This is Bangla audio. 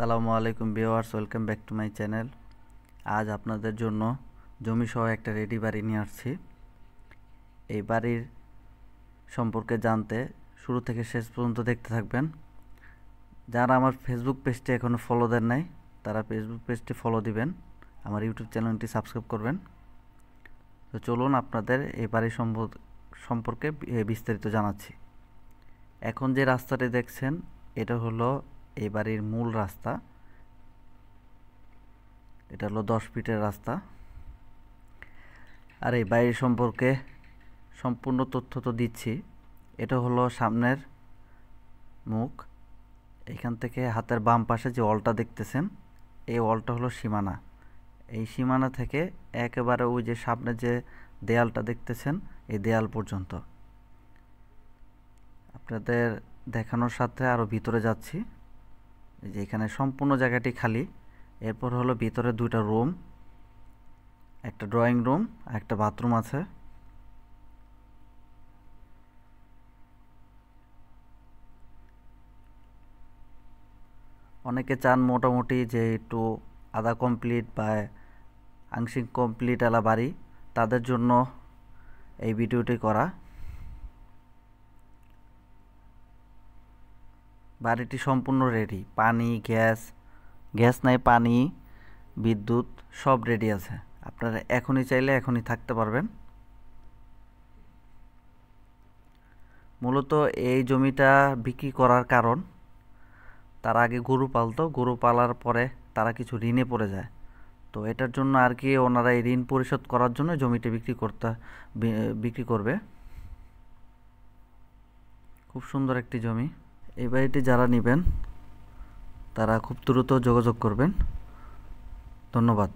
আসসালামু আলাইকুম viewers, welcome back to my channel. আজ আপনাদের জন্য জমি সহ একটা রেডি বাড়ি নিয়ে আসছি। এই বাড়ির সম্পর্কে জানতে শুরু থেকে শেষ পর্যন্ত দেখতে থাকবেন। যারা আমার ফেসবুক পেজটি এখনও ফলো দেন নাই তারা ফেসবুক পেজটি ফলো দিবেন, আমার ইউটিউব চ্যানেলটি সাবস্ক্রাইব করবেন। তো চলুন আপনাদের এই বাড়ির সম্পর্কে বিস্তারিত জানাচ্ছি। এখন যে রাস্তাটি দেখছেন এটা হলো এই বাড়ির মূল রাস্তা। এটা হলো 10 ফিটের রাস্তা। আর এই বাড়ির সম্পর্কে সম্পূর্ণ তথ্য তো দিচ্ছি। এটা হলো সামনের মুখ। এখান থেকে হাতের বাম পাশে যে ওয়ালটা দেখতেছেন এই ওয়ালটা হলো সীমানা। এই সীমানা থেকে একেবারে ওই যে সামনে যে দেয়ালটা দেখতেছেন এই দেয়াল পর্যন্ত। আপনাদের দেখানোর সাথে আরও ভিতরে যাচ্ছি। এই যে এখানে সম্পূর্ণ জায়গাটি খালি। এরপর হলো ভিতরে দুইটা রুম, একটা ড্রয়িং রুম আর একটা বাথরুম আছে। অনেকে চান মোটামুটি যে একটু আধা কমপ্লিট বা আংশিক কমপ্লিট এলা বাড়ি, তাদের জন্য এই ভিডিওটি করা। বাড়িটি সম্পূর্ণ রেডি, পানি গ্যাস নাই, পানি বিদ্যুৎ সব রেডি আছে। আপনারা এখনই চাইলে এখনই থাকতে পারবেন। মূলত এই জমিটা বিক্রি করার কারণ, তারা আগে গরু পালতো, গরু পালার পরে তারা কিছু ঋণে পড়ে যায়। তো এটার জন্য আর কি ওনারা এই ঋণ পরিশোধ করার জন্য জমিটা বিক্রি করবে। খুব সুন্দর একটি জমি। এই বাড়িটি যারা নেবেন তারা খুব দ্রুত যোগাযোগ করবেন। ধন্যবাদ।